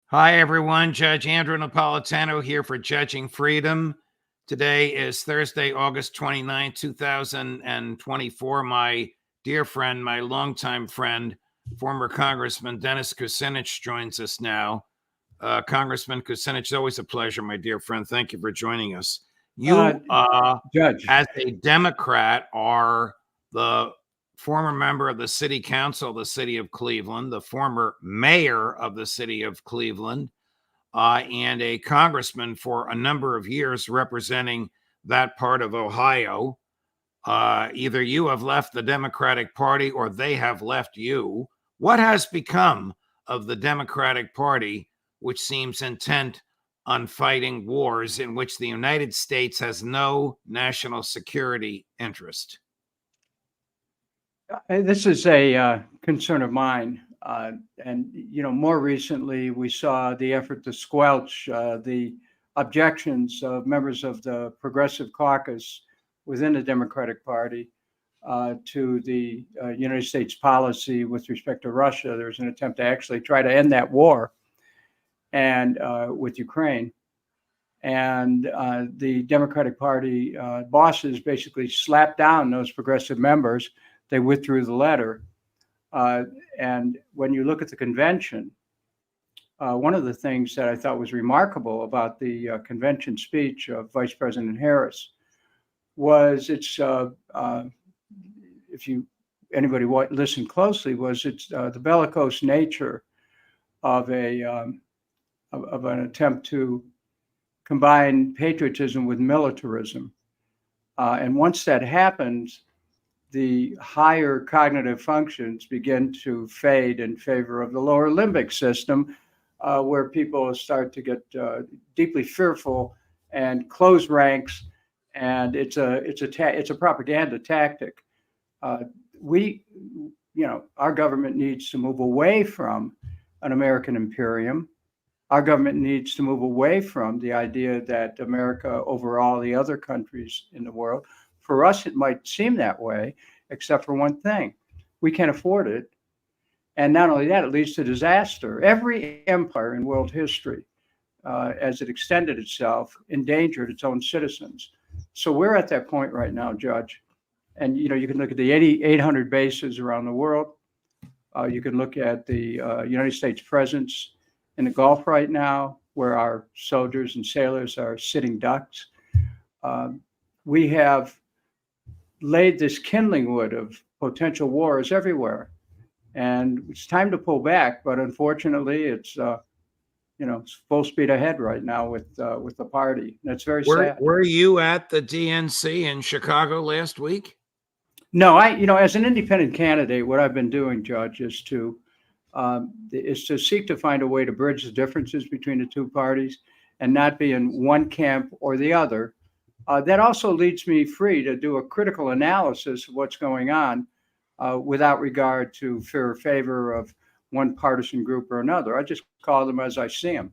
Hi, everyone. Judge Andrew Napolitano here for Judging Freedom. Today is Thursday, August 29, 2024. My dear friend, my longtime friend, former Congressman Dennis Kucinich joins us now. Congressman Kucinich, it's always a pleasure, my dear friend. Thank you for joining us. You, Judge, as a Democrat, are the former member of the city council of the city of Cleveland, the former mayor of the city of Cleveland, and a congressman for a number of years representing that part of Ohio. Either you have left the Democratic Party or they have left you. What has become of the Democratic Party, which seems intent on fighting wars in which the United States has no national security interest? this is a concern of mine. More recently, we saw the effort to squelch the objections of members of the Progressive Caucus within the Democratic Party to the United States policy with respect to Russia. There was an attempt to actually try to end that war and with Ukraine. And the Democratic Party bosses basically slapped down those progressive members. They withdrew the letter. And when you look at the convention, one of the things that I thought was remarkable about the convention speech of Vice President Harris was anybody listened closely, was the bellicose nature of an attempt to combine patriotism with militarism. And once that happens, the higher cognitive functions begin to fade in favor of the lower limbic system, where people start to get deeply fearful and close ranks, and it's a propaganda tactic. Our government needs to move away from an American imperium. Our government needs to move away from the idea that America over all the other countries in the world. For us, it might seem that way, except for one thing. We can't afford it. And not only that, it leads to disaster. Every empire in world history, as it extended itself, endangered its own citizens. So we're at that point right now, Judge. And, you can look at the 800 bases around the world. You can look at the United States presence in the Gulf right now, where our soldiers and sailors are sitting ducks. We have laid this kindling wood of potential wars everywhere, and it's time to pull back. But unfortunately, it's full speed ahead right now with the party. That's very sad. Were you at the DNC in Chicago last week? No, as an independent candidate, what I've been doing, Judge, is to seek to find a way to bridge the differences between the two parties and not be in one camp or the other. That also leads me free to do a critical analysis of what's going on without regard to fear or favor of one partisan group or another. I just call them as I see them.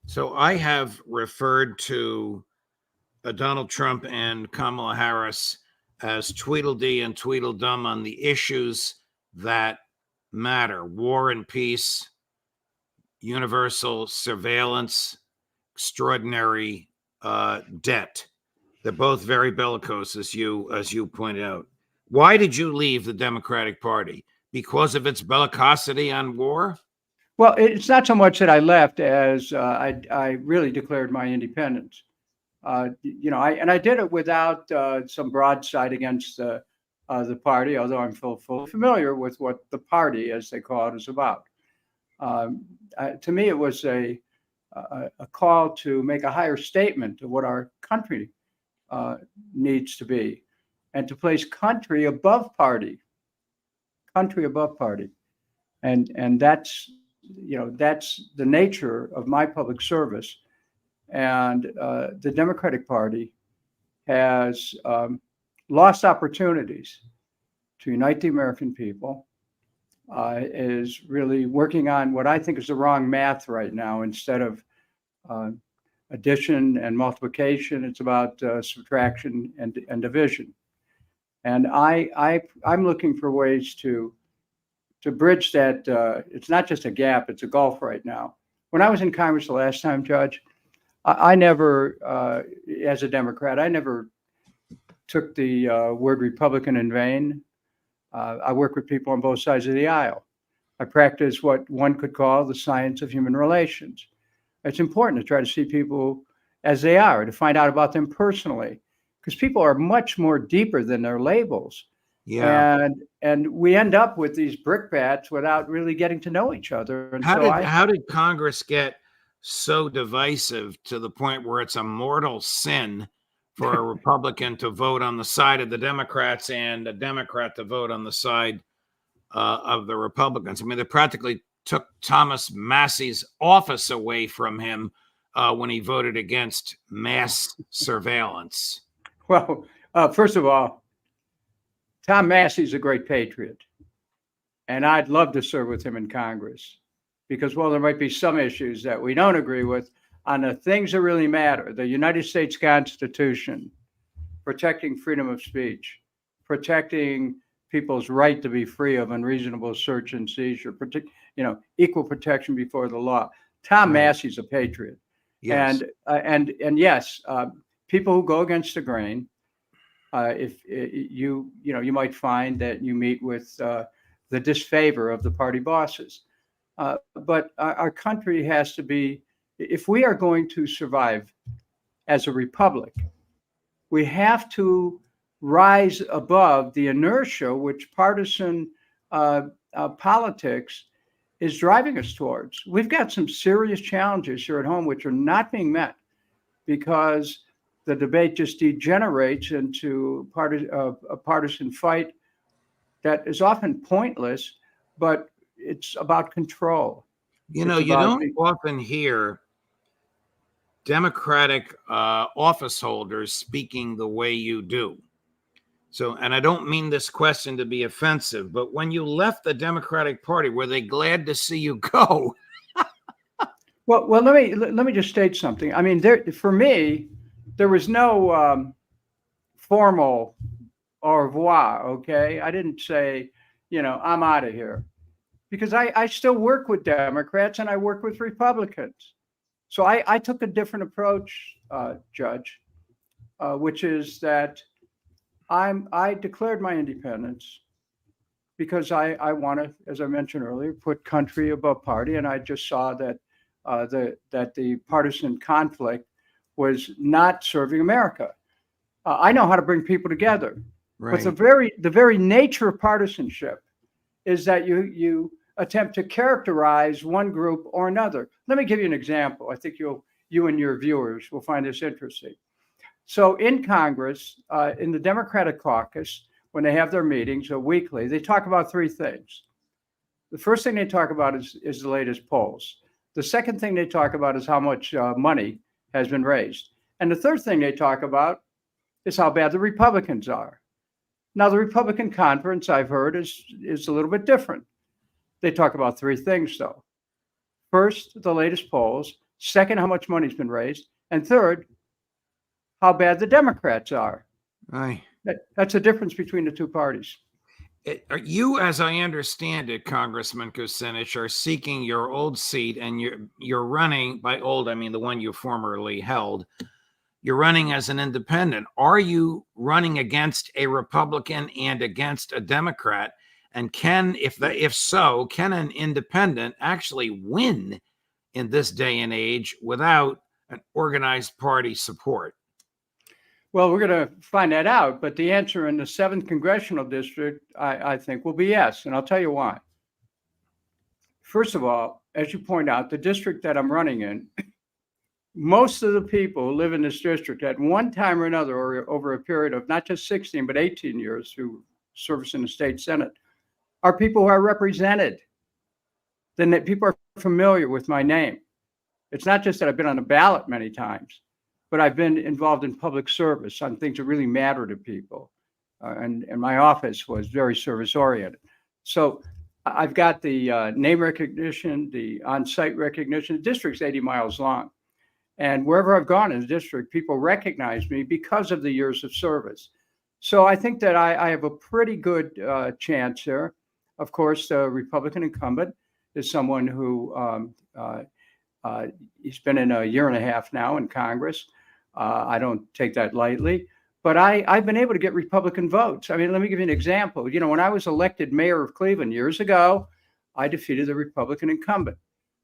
So I have referred to Donald Trump and Kamala Harris as Tweedledee and Tweedledum on the issues that matter: war and peace, universal surveillance, extraordinary debt. They're both very bellicose, as you pointed out. Why did you leave the Democratic Party? Because of its bellicosity on war? Well, it's not so much that I left as I really declared my independence. I did it without some broadside against the party, although I'm fully familiar with what the party, as they call it, is about. To me, it was a call to make a higher statement of what our country needs to be, and to place country above party, and that's the nature of my public service. And the Democratic Party has lost opportunities to unite the American people. Is really working on what I think is the wrong math right now. Instead of addition and multiplication, it's about subtraction and division. And I'm looking for ways to to bridge that. It's not just a gap, it's a gulf right now. When I was in Congress the last time, Judge, I never, as a Democrat, I never took the word Republican in vain. I work with people on both sides of the aisle. I practice what one could call the science of human relations. It's important to try to see people as they are, to find out about them personally, because people are much more deeper than their labels. Yeah. And we end up with these brickbats without really getting to know each other. And How did Congress get so divisive to the point where it's a mortal sin for a Republican to vote on the side of the Democrats and a Democrat to vote on the side of the Republicans? I mean, they practically took Thomas Massey's office away from him when he voted against mass surveillance. Well, first of all, Tom Massey's a great patriot, and I'd love to serve with him in Congress because, well, there might be some issues that we don't agree with on the things that really matter. The United States Constitution, protecting freedom of speech, protecting people's right to be free of unreasonable search and seizure, equal protection before the law. Tom Massey's a patriot. Yes. And yes, people who go against the grain, if you might find that you meet with the disfavor of the party bosses. But our country has to be, if we are going to survive as a republic, we have to rise above the inertia which partisan politics is driving us towards. We've got some serious challenges here at home which are not being met because the debate just degenerates into a partisan fight that is often pointless, but it's about control. You don't often hear Democratic office holders speaking the way you do. So, and I don't mean this question to be offensive, but when you left the Democratic Party, were they glad to see you go? Well, let me just state something. I mean, for me, there was no formal au revoir. Okay, I didn't say, I'm out of here, because I still work with Democrats and I work with Republicans. So I took a different approach, Judge, which is that I declared my independence because I want to, as I mentioned earlier, put country above party, and I just saw that the partisan conflict was not serving America. I know how to bring people together, Right. but the very nature of partisanship is that you attempt to characterize one group or another. Let me give you an example. I think you and your viewers will find this interesting. So in Congress, in the Democratic caucus, when they have their meetings weekly, they talk about three things. The first thing they talk about is the latest polls. The second thing they talk about is how much money has been raised. And the third thing they talk about is how bad the Republicans are. Now, the Republican conference, I've heard, is a little bit different. They talk about three things, though. First, the latest polls. Second, how much money's been raised. And third, how bad the Democrats are. Right. That's the difference between the two parties. You, as I understand it, Congressman Kucinich, are seeking your old seat, and you're running, by old, I mean the one you formerly held. You're running as an independent. Are you running against a Republican and against a Democrat? And if so, can an independent actually win in this day and age without an organized party support? Well, we're going to find that out. But the answer in the 7th Congressional District, I think, will be yes. And I'll tell you why. First of all, as you point out, the district that I'm running in, most of the people who live in this district at one time or another, or over a period of not just 16, but 18 years through service in the state Senate, are people who are represented. Then that people are familiar with my name. It's not just that I've been on the ballot many times, but I've been involved in public service on things that really matter to people. And my office was very service oriented. So I've got the name recognition, the on-site recognition. The district's 80 miles long. And wherever I've gone in the district, people recognize me because of the years of service. So I think that I have a pretty good chance here. of course, the Republican incumbent is someone who he's been in a year and a half now in Congress. I don't take that lightly, but I've been able to get Republican votes. I mean, let me give you an example. You know, when I was elected mayor of Cleveland years ago, I defeated the Republican incumbent.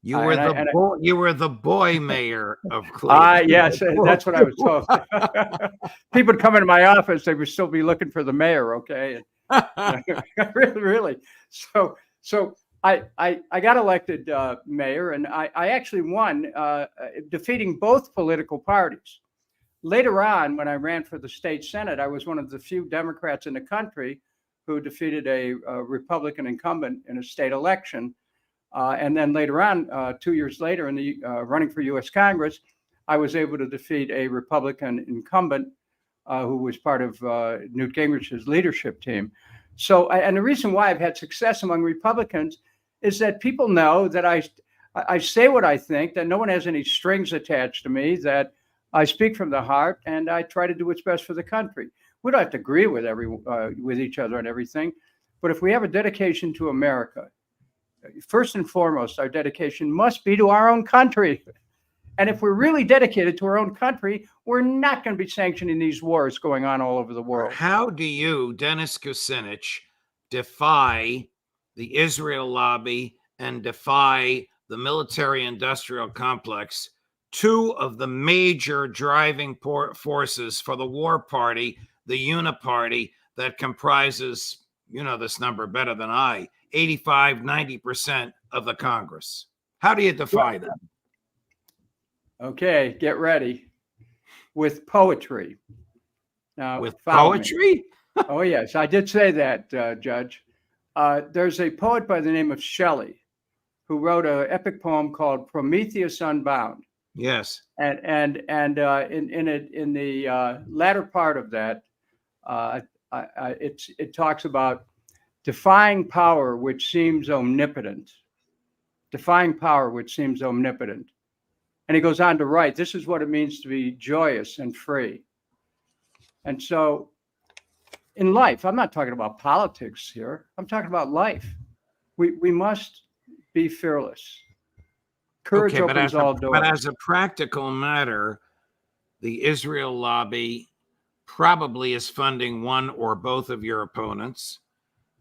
You were the boy mayor of Cleveland. Yes, that's what I was told. People would come into my office, they would still be looking for the mayor, okay? And, really. So I got elected mayor, and I actually won, defeating both political parties. Later on, when I ran for the state Senate, I was one of the few Democrats in the country who defeated a Republican incumbent in a state election. And then later on, 2 years later, in the running for U.S. Congress, I was able to defeat a Republican incumbent who was part of Newt Gingrich's leadership team. So, and the reason why I've had success among Republicans is that people know that I say what I think, that no one has any strings attached to me, that I speak from the heart, and I try to do what's best for the country. We don't have to agree with with each other on everything, but if we have a dedication to America, first and foremost, our dedication must be to our own country. And if we're really dedicated to our own country, we're not going to be sanctioning these wars going on all over the world. How do you, Dennis Kucinich, defy the Israel lobby and defy the military-industrial complex, two of the major driving forces for the war party, the Uniparty, that comprises, you know this number better than I, 85, 90% of the Congress? How do you defy them? Okay, get ready. With poetry. Now, with poetry? Oh, yes, I did say that, Judge. There's a poet by the name of Shelley who wrote an epic poem called Prometheus Unbound. Yes. And in the latter part of that, it talks about defying power which seems omnipotent. Defying power which seems omnipotent. And he goes on to write, this is what it means to be joyous and free. And so in life, I'm not talking about politics here. I'm talking about life. We must be fearless. Courage opens all doors. But as a practical matter, the Israel lobby probably is funding one or both of your opponents.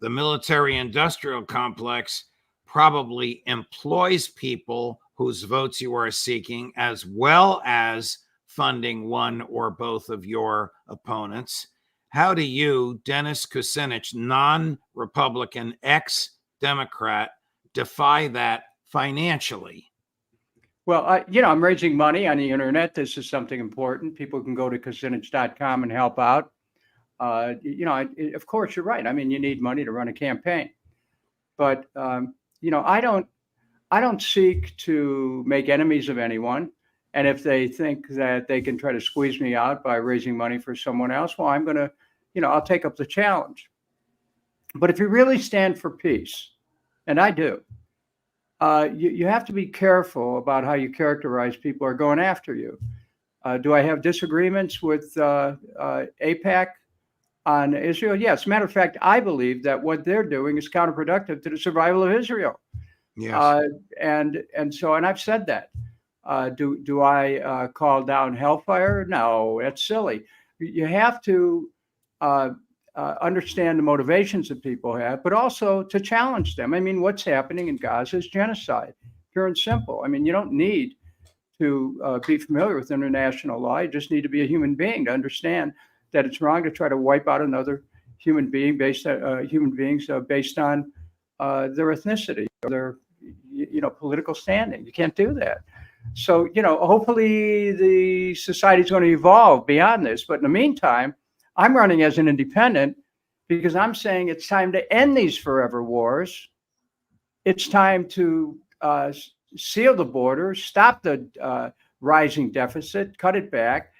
The military-industrial complex probably employs people whose votes you are seeking, as well as funding one or both of your opponents. How do you, Dennis Kucinich, non-Republican, ex-Democrat, defy that financially? Well, I'm raising money on the internet. This is something important. People can go to Kucinich.com and help out. Of course, you're right. I mean, you need money to run a campaign. But, I don't seek to make enemies of anyone. And if they think that they can try to squeeze me out by raising money for someone else, well, I'm going to, I'll take up the challenge. But if you really stand for peace, and I do, you have to be careful about how you characterize people who are going after you. Do I have disagreements with AIPAC on Israel? Yes. As a matter of fact, I believe that what they're doing is counterproductive to the survival of Israel. Yes. And I've said that. Do I call down hellfire? No, that's silly. You have to understand the motivations that people have, but also to challenge them. I mean, what's happening in Gaza is genocide, pure and simple. I mean, you don't need to be familiar with international law. You just need to be a human being to understand that it's wrong to try to wipe out another human being based on their ethnicity or their political standing. You can't do that. So, hopefully the society is going to evolve beyond this. But in the meantime, I'm running as an independent because I'm saying it's time to end these forever wars. It's time to seal the border, stop the rising deficit, cut it back,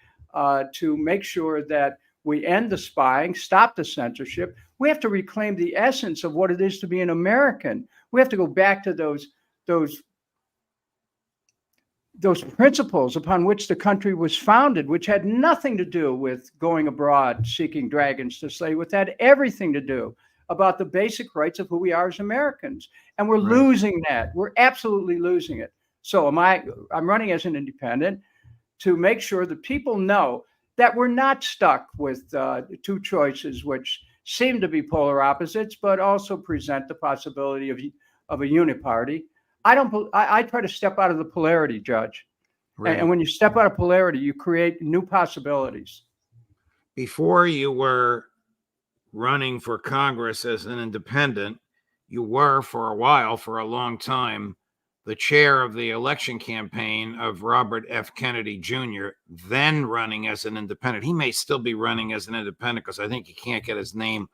to make sure that we end the spying, stop the censorship. We have to reclaim the essence of what it is to be an American. We have to go back to those principles upon which the country was founded, which had nothing to do with going abroad, seeking dragons to slay, which had everything to do about the basic rights of who we are as Americans. And we're Right. losing that. We're absolutely losing it. So I'm running as an independent to make sure that people know that we're not stuck with two choices which seem to be polar opposites, but also present the possibility of a uniparty. I try to step out of the polarity, Judge. Right. And when you step out of polarity, you create new possibilities. Before you were running for Congress as an independent, you were for a while, for a long time, the chair of the election campaign of Robert F. Kennedy Jr., then running as an independent. He may still be running as an independent because I think he can't get his name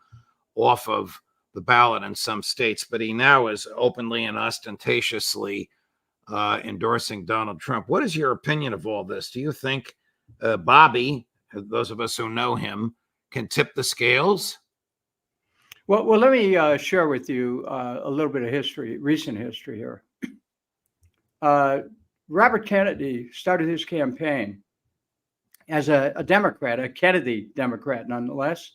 off of the ballot in some states, but he now is openly and ostentatiously endorsing Donald Trump. What is your opinion of all this? Do you think Bobby, those of us who know him, can tip the scales? Well, let me share with you a little bit of history, recent history here. Robert Kennedy started his campaign as a Democrat, a Kennedy Democrat nonetheless,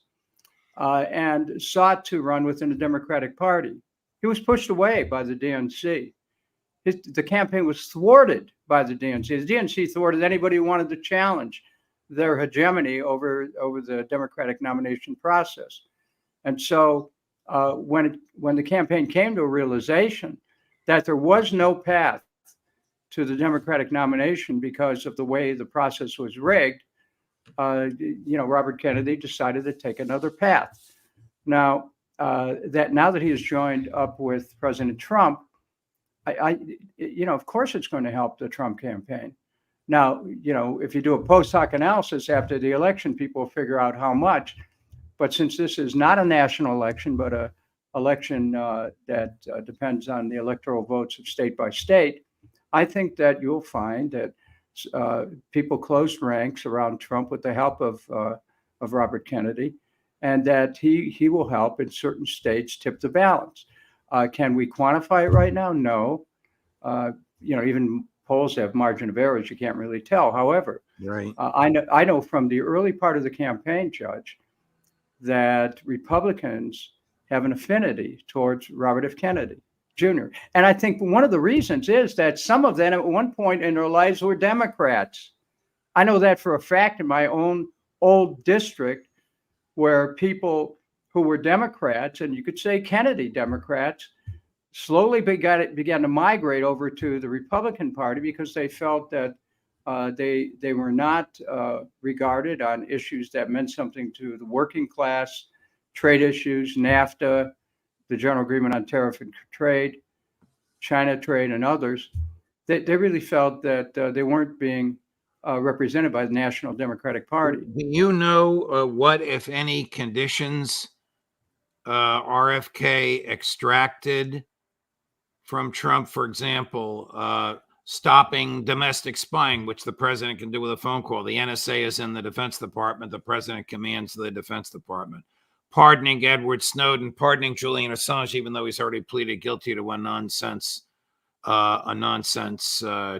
and sought to run within the Democratic Party. He was pushed away by the DNC. The campaign was thwarted by the DNC. The DNC thwarted anybody who wanted to challenge their hegemony over the Democratic nomination process. And so when the campaign came to a realization that there was no path to the Democratic nomination because of the way the process was rigged, Robert Kennedy decided to take another path. Now that he has joined up with President Trump, of course it's going to help the Trump campaign. Now, if you do a post hoc analysis after the election, people will figure out how much. But since this is not a national election, but an election that depends on the electoral votes of state by state, I think that you'll find that people closed ranks around Trump with the help of Robert Kennedy, and that he will help in certain states tip the balance. Can we quantify it right now? No. Even polls have margin of errors. You can't really tell. However, right. I know from the early part of the campaign, Judge, that Republicans have an affinity towards Robert F. Kennedy Jr. And I think one of the reasons is that some of them at one point in their lives were Democrats. I know that for a fact in my own old district, where people who were Democrats, and you could say Kennedy Democrats, slowly began to migrate over to the Republican Party because they felt that they were not regarded on issues that meant something to the working class, trade issues, NAFTA, the General Agreement on Tariff and Trade, China trade, and others. They really felt that they weren't being represented by the National Democratic Party. Do you know what, if any, conditions RFK extracted from Trump? For example, stopping domestic spying, which the president can do with a phone call. The NSA is in the Defense Department. The president commands the Defense Department. Pardoning Edward Snowden, pardoning Julian Assange, even though he's already pleaded guilty to a nonsense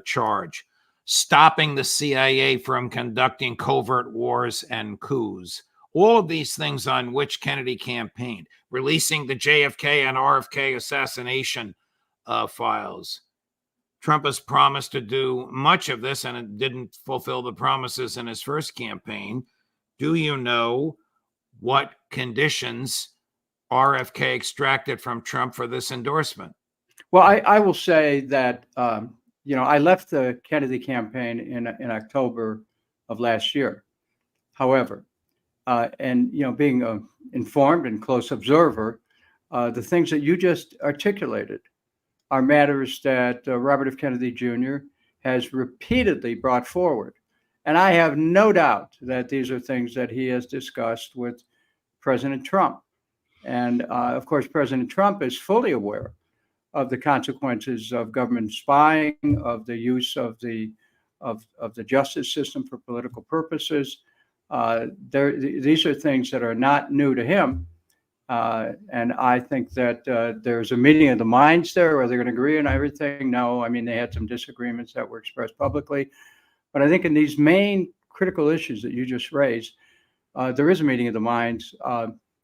charge. Stopping the CIA from conducting covert wars and coups. All of these things on which Kennedy campaigned. Releasing the JFK and RFK assassination files. Trump has promised to do much of this, and it didn't fulfill the promises in his first campaign. Do you know what conditions RFK extracted from Trump for this endorsement? Well, I will say that, I left the Kennedy campaign in October of last year. However, being an informed and close observer, the things that you just articulated are matters that Robert F. Kennedy Jr. has repeatedly brought forward. And I have no doubt that these are things that he has discussed with President Trump. And of course, President Trump is fully aware of the consequences of government spying, of the use of the justice system for political purposes. These are things that are not new to him. And I think that there's a meeting of the minds there. Are they going to agree on everything? No. I mean, they had some disagreements that were expressed publicly. But I think in these main critical issues that you just raised, there is a meeting of the minds.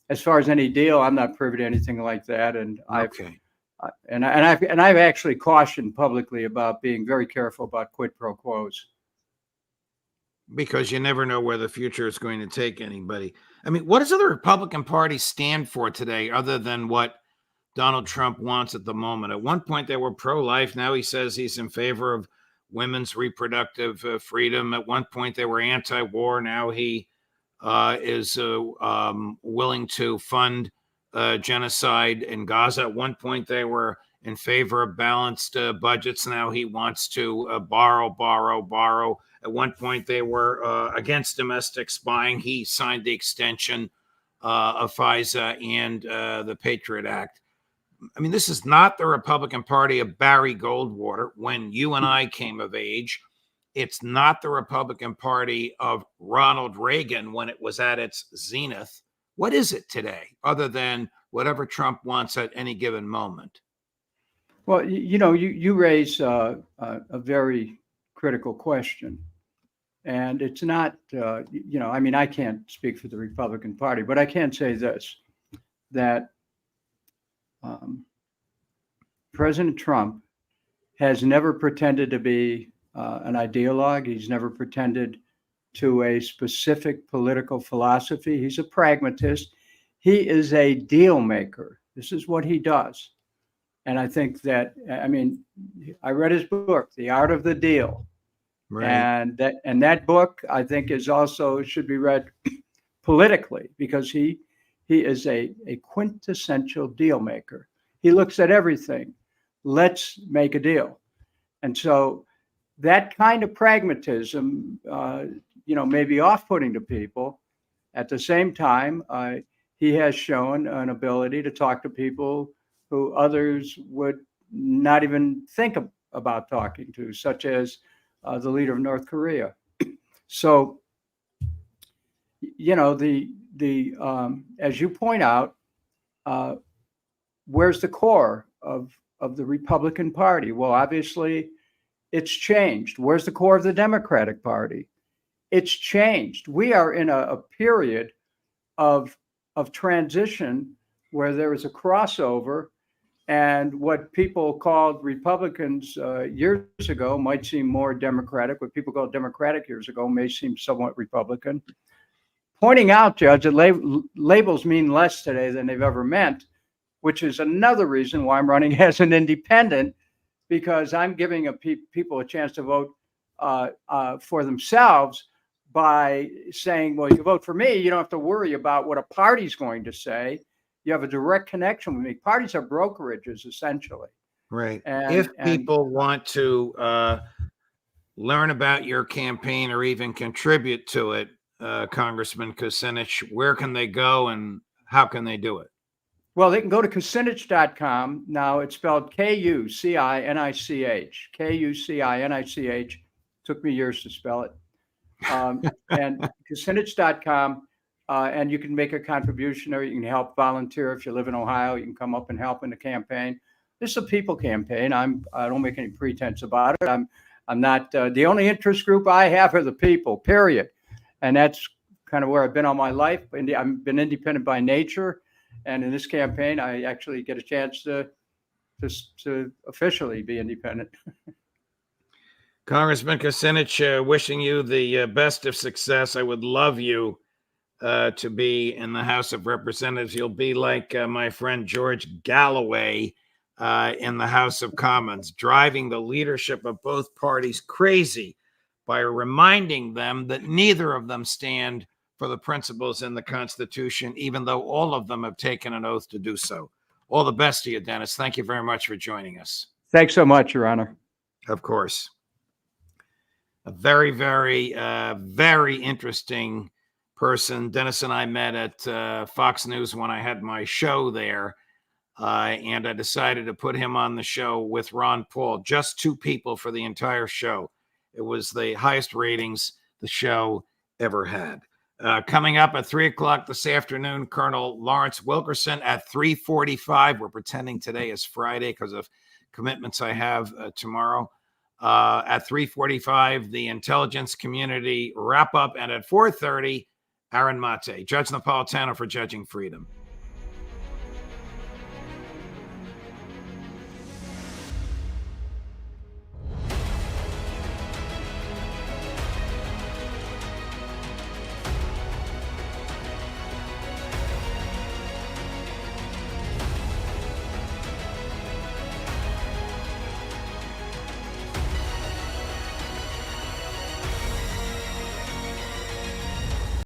as far as any deal, I'm not privy to anything like that. And Okay. I've actually cautioned publicly about being very careful about quid pro quos. Because you never know where the future is going to take anybody. I mean, what does the Republican Party stand for today other than what Donald Trump wants at the moment? At one point, they were pro-life. Now he says he's in favor of women's reproductive freedom. At one point, they were anti-war. Now he is willing to fund genocide in Gaza. At one point, they were in favor of balanced budgets. Now he wants to borrow. At one point, they were against domestic spying. He signed the extension of FISA and the Patriot Act. I mean, this is not the Republican Party of Barry Goldwater when you and I came of age. It's not the Republican Party of Ronald Reagan when it was at its zenith. What is it today, other than whatever Trump wants at any given moment? Well, you raise a very critical question. And it's not, I mean, I can't speak for the Republican Party, but I can say this, that President Trump has never pretended to be an ideologue. He's never pretended to a specific political philosophy. He's a pragmatist. He is a deal maker. This is what he does. And I think that, I mean, I read his book, The Art of the Deal. Right. And that book, I think, is also should be read politically, because he is a quintessential deal maker. He looks at everything. Let's make a deal. And so that kind of pragmatism, may be off-putting to people. At the same time, he has shown an ability to talk to people who others would not even think about talking to, such as the leader of North Korea. So, as you point out, where's the core of the Republican Party? Well, obviously, it's changed. Where's the core of the Democratic Party? It's changed. We are in a period of transition where there is a crossover. And what people called Republicans years ago might seem more Democratic. What people called Democratic years ago may seem somewhat Republican. Pointing out, Judge, that labels mean less today than they've ever meant, which is another reason why I'm running as an independent, because I'm giving people a chance to vote for themselves by saying, well, you vote for me, you don't have to worry about what a party's going to say. You have a direct connection with me. Parties are brokerages, essentially. Right. If people want to learn about your campaign or even contribute to it, Congressman Kucinich, where can they go and how can they do it? Well, they can go to Kucinich.com. Now it's spelled Kucinich. Kucinich. Took me years to spell it. And Kucinich.com. And you can make a contribution, or you can help volunteer. If you live in Ohio, you can come up and help in the campaign. This is a people campaign. I don't make any pretense about it. I'm not the only interest group I have are the people, period. And that's kind of where I've been all my life. I've been independent by nature. And in this campaign, I actually get a chance to officially be independent. Congressman Kucinich, wishing you the best of success. I would love you to be in the House of Representatives. You'll be like my friend George Galloway in the House of Commons, driving the leadership of both parties crazy by reminding them that neither of them stand for the principles in the Constitution, even though all of them have taken an oath to do so. All the best to you, Dennis. Thank you very much for joining us. Thanks so much, Your Honor. Of course. A very, very, very interesting person. Dennis and I met at Fox News when I had my show there, and I decided to put him on the show with Ron Paul, just two people for the entire show. It was the highest ratings the show ever had. Coming up at 3 o'clock this afternoon, Colonel Lawrence Wilkerson at 3:45. We're pretending today is Friday because of commitments I have tomorrow. At 3:45, the intelligence community wrap up, and at 4:30, Aaron Mate, Judge Napolitano for Judging Freedom.